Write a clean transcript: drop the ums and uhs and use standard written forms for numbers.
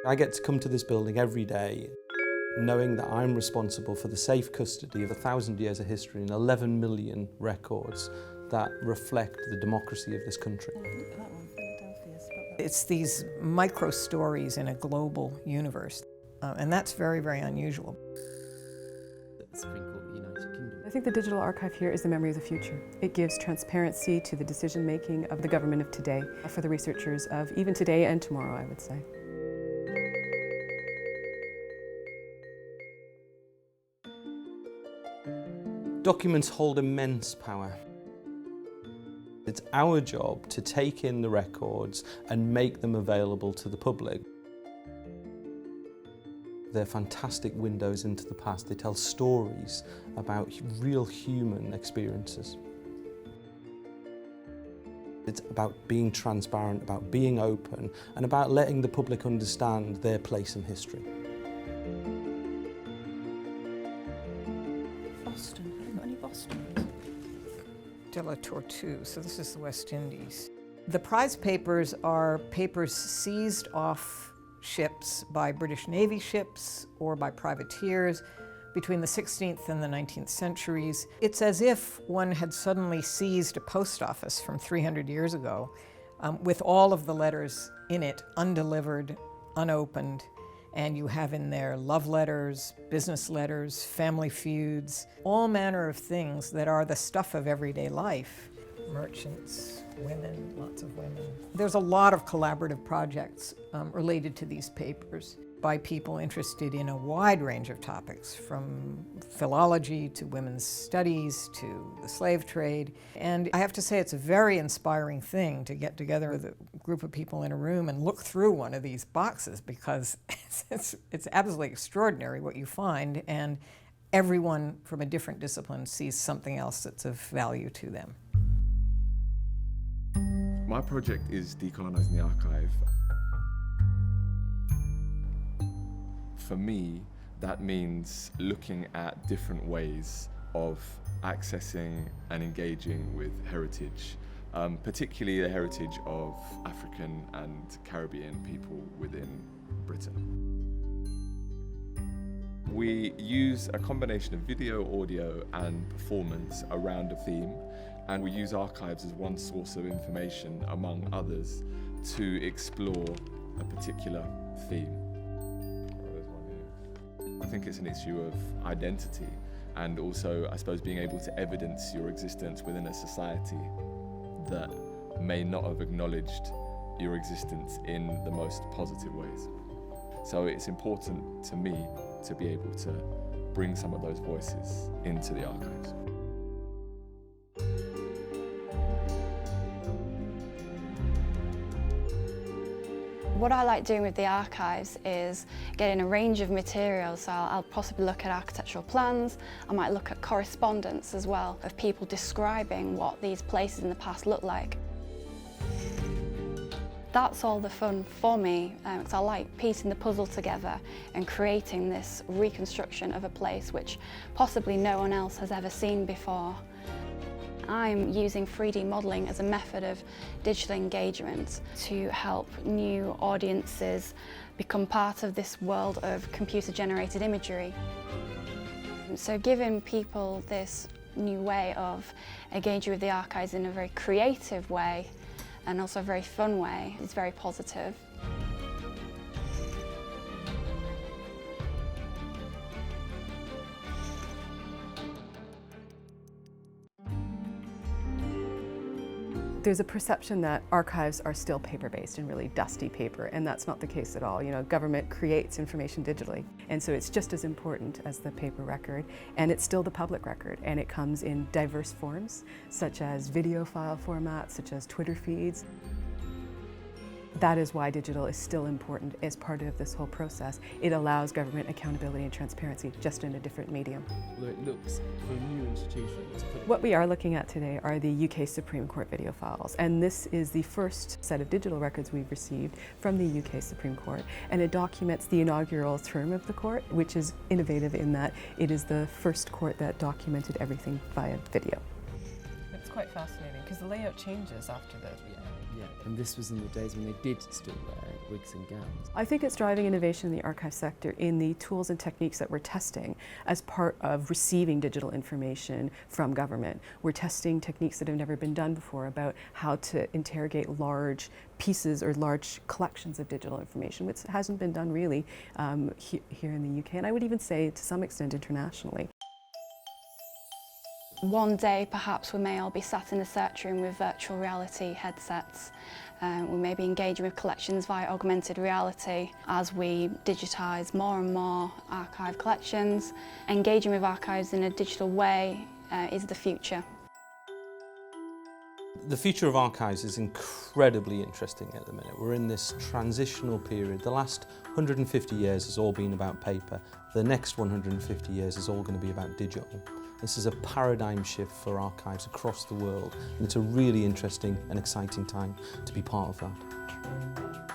I get to come to this building every day knowing that I'm responsible for the safe custody of 1,000 years of history and 11 million records that reflect the democracy of this country. It's these micro stories in a global universe, and that's very, very unusual. I think the digital archive here is the memory of the future. It gives transparency to the decision-making of the government of today, for the researchers of even today and tomorrow, I would say. Documents hold immense power. It's our job to take in the records and make them available to the public. They're fantastic windows into the past. They tell stories about real human experiences. It's about being transparent, about being open, and about letting the public understand their place in history. Boston, have you got any Boston? De la Tortue, so this is the West Indies. The prize papers are papers seized off ships by British Navy ships or by privateers between the 16th and the 19th centuries. It's as if one had suddenly seized a post office from 300 years ago with all of the letters in it, undelivered, unopened, and you have in there love letters, business letters, family feuds, all manner of things that are the stuff of everyday life. Merchants, women, lots of women. There's a lot of collaborative projects related to these papers by people interested in a wide range of topics, from philology to women's studies to the slave trade. And I have to say, it's a very inspiring thing to get together with a group of people in a room and look through one of these boxes, because it's absolutely extraordinary what you find, and everyone from a different discipline sees something else that's of value to them. My project is Decolonizing the Archive. For me, that means looking at different ways of accessing and engaging with heritage, particularly the heritage of African and Caribbean people within Britain. We use a combination of video, audio, and performance around a theme, and we use archives as one source of information, among others, to explore a particular theme. I think it's an issue of identity, and also, I suppose, being able to evidence your existence within a society that may not have acknowledged your existence in the most positive ways. So it's important to me to be able to bring some of those voices into the archives. What I like doing with the archives is getting a range of materials, so I'll possibly look at architectural plans, I might look at correspondence as well, of people describing what these places in the past look like. That's all the fun for me, because I like piecing the puzzle together and creating this reconstruction of a place which possibly no one else has ever seen before. I'm using 3D modelling as a method of digital engagement to help new audiences become part of this world of computer-generated imagery. So giving people this new way of engaging with the archives in a very creative way and also a very fun way is very positive. There's a perception that archives are still paper-based and really dusty paper, and that's not the case at all. You know, government creates information digitally, and so it's just as important as the paper record, and it's still the public record, and it comes in diverse forms, such as video file formats, such as Twitter feeds. That is why digital is still important as part of this whole process. It allows government accountability and transparency, just in a different medium. Although it looks, for a new institution, what we are looking at today are the UK Supreme Court video files, and this is the first set of digital records we've received from the UK Supreme Court, and it documents the inaugural term of the court, which is innovative in that it is the first court that documented everything via video. It's quite fascinating because the layout changes after the... Yeah, and this was in the days when they did still wear wigs and gowns. I think it's driving innovation in the archive sector in the tools and techniques that we're testing as part of receiving digital information from government. We're testing techniques that have never been done before about how to interrogate large pieces or large collections of digital information, which hasn't been done really here in the UK, and I would even say to some extent internationally. One day, perhaps, we may all be sat in a search room with virtual reality headsets. We may be engaging with collections via augmented reality as we digitise more and more archive collections. Engaging with archives in a digital way is the future. The future of archives is incredibly interesting at the minute. We're in this transitional period. The last 150 years has all been about paper. The next 150 years is all going to be about digital. This is a paradigm shift for archives across the world, and it's a really interesting and exciting time to be part of that.